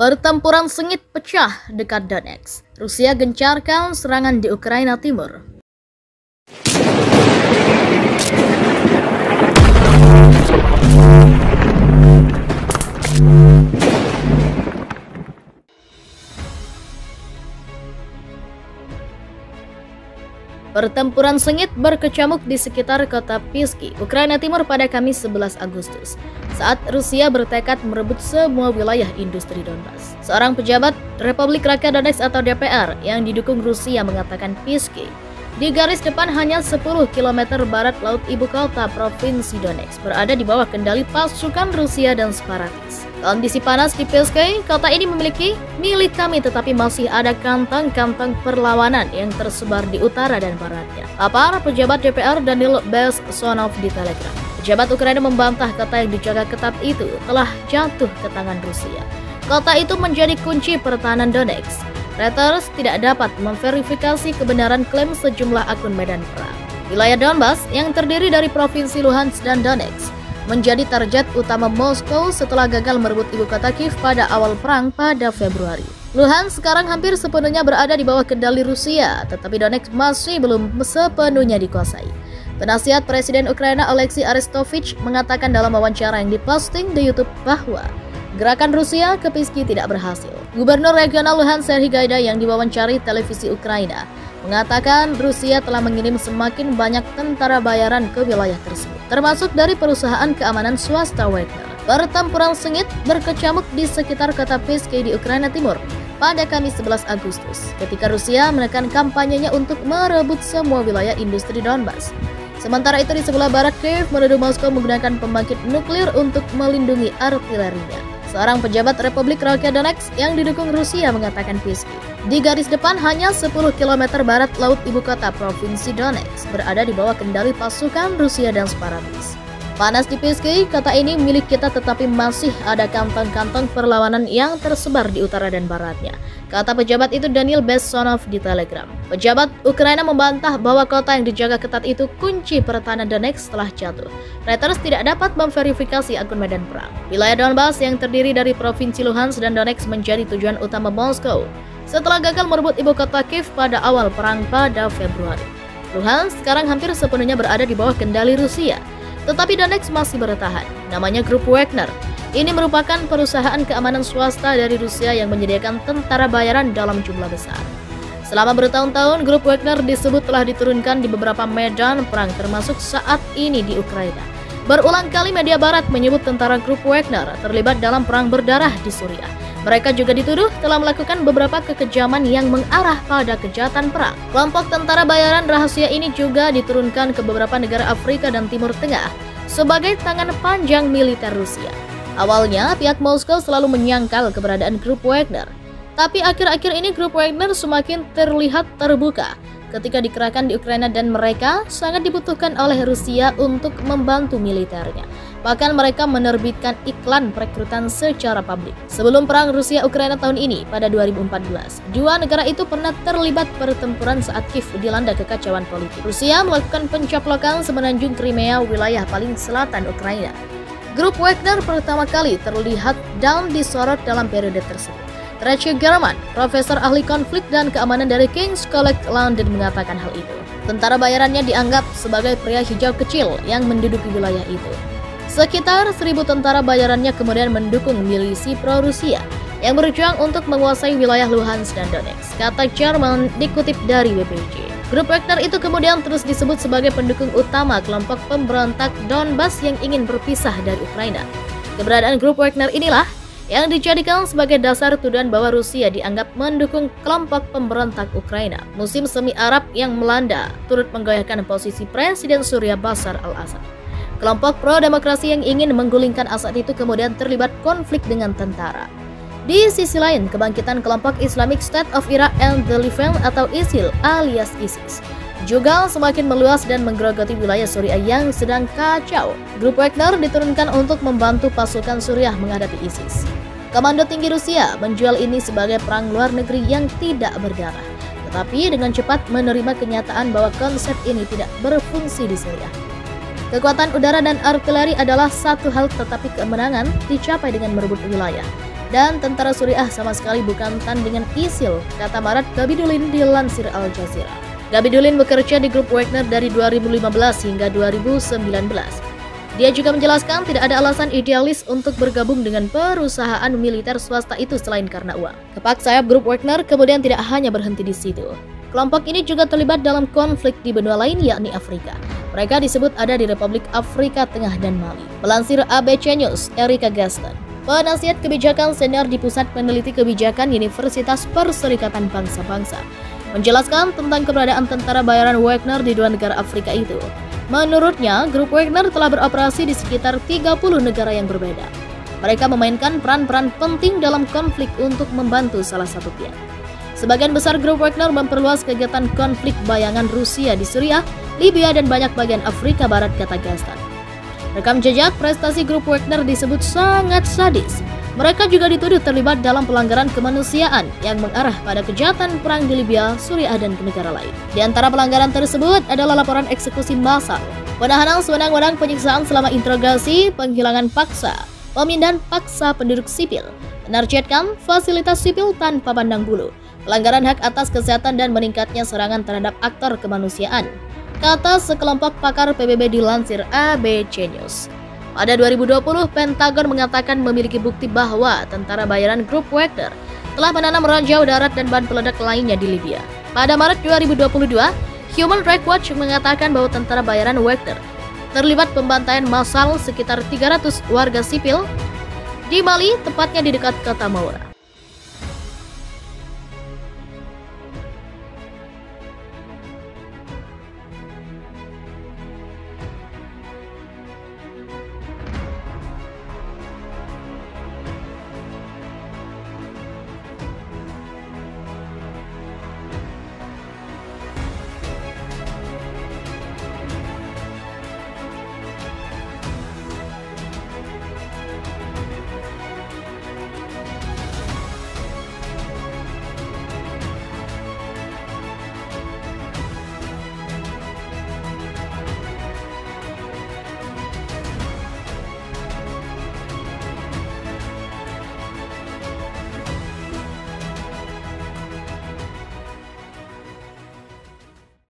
Pertempuran sengit pecah dekat Donetsk. Rusia gencarkan serangan di Ukraina Timur. Pertempuran sengit berkecamuk di sekitar kota Piski, Ukraina Timur pada Kamis 11 Agustus, saat Rusia bertekad merebut semua wilayah industri Donbas. Seorang pejabat Republik Rakyat Donetsk atau DPR yang didukung Rusia mengatakan Piski di garis depan hanya 10 km barat laut ibu kota provinsi Donetsk berada di bawah kendali pasukan Rusia dan separatis. Kondisi panas di Piski, kota ini memiliki milik kami tetapi masih ada kantong-kantong perlawanan yang tersebar di utara dan baratnya. Papar pejabat DPR Daniil Bessonov di Telegram. Pejabat Ukraina membantah kota yang dijaga ketat itu telah jatuh ke tangan Rusia. Kota itu menjadi kunci pertahanan Donetsk. Reuters tidak dapat memverifikasi kebenaran klaim sejumlah akun medan perang. Wilayah Donbas yang terdiri dari provinsi Luhansk dan Donetsk menjadi target utama Moskow setelah gagal merebut ibu kota Kiev pada awal perang pada Februari. Luhansk sekarang hampir sepenuhnya berada di bawah kendali Rusia, tetapi Donetsk masih belum sepenuhnya dikuasai. Penasihat Presiden Ukraina Oleksiy Arestovich mengatakan dalam wawancara yang diposting di YouTube bahwa gerakan Rusia ke Piski tidak berhasil. Gubernur regional Luhansk Serhiy Gaida yang diwawancari televisi Ukraina mengatakan Rusia telah mengirim semakin banyak tentara bayaran ke wilayah tersebut, termasuk dari perusahaan keamanan swasta Wagner. Pertempuran sengit berkecamuk di sekitar kota Piski di Ukraina Timur pada Kamis 11 Agustus, ketika Rusia menekan kampanyenya untuk merebut semua wilayah industri Donbas. Sementara itu di sebelah barat Kiev menuduh Moskow menggunakan pembangkit nuklir untuk melindungi artilerinya. Seorang pejabat Republik Rakyat Donetsk yang didukung Rusia mengatakan Piski di garis depan hanya 10 km barat laut ibu kota provinsi Donetsk berada di bawah kendali pasukan Rusia dan separatis. Panas di Piski, kota ini milik kita tetapi masih ada kantong-kantong perlawanan yang tersebar di utara dan baratnya, kata pejabat itu Daniil Bessonov di Telegram. Pejabat Ukraina membantah bahwa kota yang dijaga ketat itu kunci pertahanan Donetsk setelah jatuh. Reuters tidak dapat memverifikasi akun medan perang. Wilayah Donbas yang terdiri dari provinsi Luhansk dan Donetsk menjadi tujuan utama Moskow setelah gagal merebut ibu kota Kiev pada awal perang pada Februari. Luhansk sekarang hampir sepenuhnya berada di bawah kendali Rusia, tetapi Donetsk masih bertahan. Namanya Grup Wagner. Ini merupakan perusahaan keamanan swasta dari Rusia yang menyediakan tentara bayaran dalam jumlah besar. Selama bertahun-tahun, Grup Wagner disebut telah diturunkan di beberapa medan perang termasuk saat ini di Ukraina. Berulang kali media barat menyebut tentara Grup Wagner terlibat dalam perang berdarah di Suriah. Mereka juga dituduh telah melakukan beberapa kekejaman yang mengarah pada kejahatan perang. Kelompok tentara bayaran rahasia ini juga diturunkan ke beberapa negara Afrika dan Timur Tengah sebagai tangan panjang militer Rusia. Awalnya, pihak Moskow selalu menyangkal keberadaan Grup Wagner. Tapi akhir-akhir ini Grup Wagner semakin terlihat terbuka ketika dikerahkan di Ukraina dan mereka sangat dibutuhkan oleh Rusia untuk membantu militernya. Bahkan mereka menerbitkan iklan perekrutan secara publik. Sebelum perang Rusia-Ukraina tahun ini pada 2014, dua negara itu pernah terlibat pertempuran saat Kiev dilanda kekacauan politik. Rusia melakukan pencaplokan semenanjung Crimea, wilayah paling selatan Ukraina. Grup Wagner pertama kali terlihat dan disorot dalam periode tersebut. Tracy German, profesor ahli konflik dan keamanan dari King's College London mengatakan hal itu. Tentara bayarannya dianggap sebagai pria hijau kecil yang menduduki wilayah itu. Sekitar 1.000 tentara bayarannya kemudian mendukung milisi pro-Rusia yang berjuang untuk menguasai wilayah Luhansk dan Donetsk, kata Jerman dikutip dari WPJ. Grup Wagner itu kemudian terus disebut sebagai pendukung utama kelompok pemberontak Donbas yang ingin berpisah dari Ukraina. Keberadaan Grup Wagner inilah yang dijadikan sebagai dasar tuduhan bahwa Rusia dianggap mendukung kelompok pemberontak Ukraina. Musim semi Arab yang melanda turut menggoyahkan posisi Presiden Suriah Bashar al-Assad. Kelompok pro-demokrasi yang ingin menggulingkan Assad itu kemudian terlibat konflik dengan tentara. Di sisi lain, kebangkitan kelompok Islamic State of Iraq and the Levant atau ISIL alias ISIS juga semakin meluas dan menggerogoti wilayah Suriah yang sedang kacau. Grup Wagner diturunkan untuk membantu pasukan Suriah menghadapi ISIS. Komando tinggi Rusia menjual ini sebagai perang luar negeri yang tidak berdarah, tetapi dengan cepat menerima kenyataan bahwa konsep ini tidak berfungsi di Suriah. Kekuatan udara dan artileri adalah satu hal, tetapi kemenangan dicapai dengan merebut wilayah. dan tentara Suriah sama sekali bukan tandingan ISIL, kata Marat Gabidulin dilansir Al Jazeera. Gabidulin bekerja di grup Wagner dari 2015 hingga 2019. Dia juga menjelaskan tidak ada alasan idealis untuk bergabung dengan perusahaan militer swasta itu selain karena uang. Kepak sayap grup Wagner kemudian tidak hanya berhenti di situ. Kelompok ini juga terlibat dalam konflik di benua lain yakni Afrika. Mereka disebut ada di Republik Afrika Tengah dan Mali. Melansir ABC News, Erika Gaston, penasihat kebijakan senior di Pusat Peneliti Kebijakan Universitas Perserikatan Bangsa-Bangsa, menjelaskan tentang keberadaan tentara bayaran Wagner di dua negara Afrika itu. Menurutnya, grup Wagner telah beroperasi di sekitar 30 negara yang berbeda. Mereka memainkan peran-peran penting dalam konflik untuk membantu salah satu pihak. Sebagian besar grup Wagner memperluas kegiatan konflik bayangan Rusia di Suriah, Libya, dan banyak bagian Afrika Barat, kata Gaston. Rekam jejak prestasi grup Wagner disebut sangat sadis. Mereka juga dituduh terlibat dalam pelanggaran kemanusiaan yang mengarah pada kejahatan perang di Libya, Suriah, dan ke negara lain. Di antara pelanggaran tersebut adalah laporan eksekusi massal, penahanan sewenang-wenang, penyiksaan selama interogasi, penghilangan paksa, pemindahan paksa penduduk sipil, menargetkan fasilitas sipil tanpa pandang bulu, pelanggaran hak atas kesehatan, dan meningkatnya serangan terhadap aktor kemanusiaan, kata sekelompok pakar PBB dilansir ABC News. Pada 2020, Pentagon mengatakan memiliki bukti bahwa tentara bayaran grup Wagner telah menanam ranjau darat dan bahan peledak lainnya di Libya. Pada Maret 2022, Human Rights Watch mengatakan bahwa tentara bayaran Wagner terlibat pembantaian massal sekitar 300 warga sipil di Mali, tepatnya di dekat kota Moura.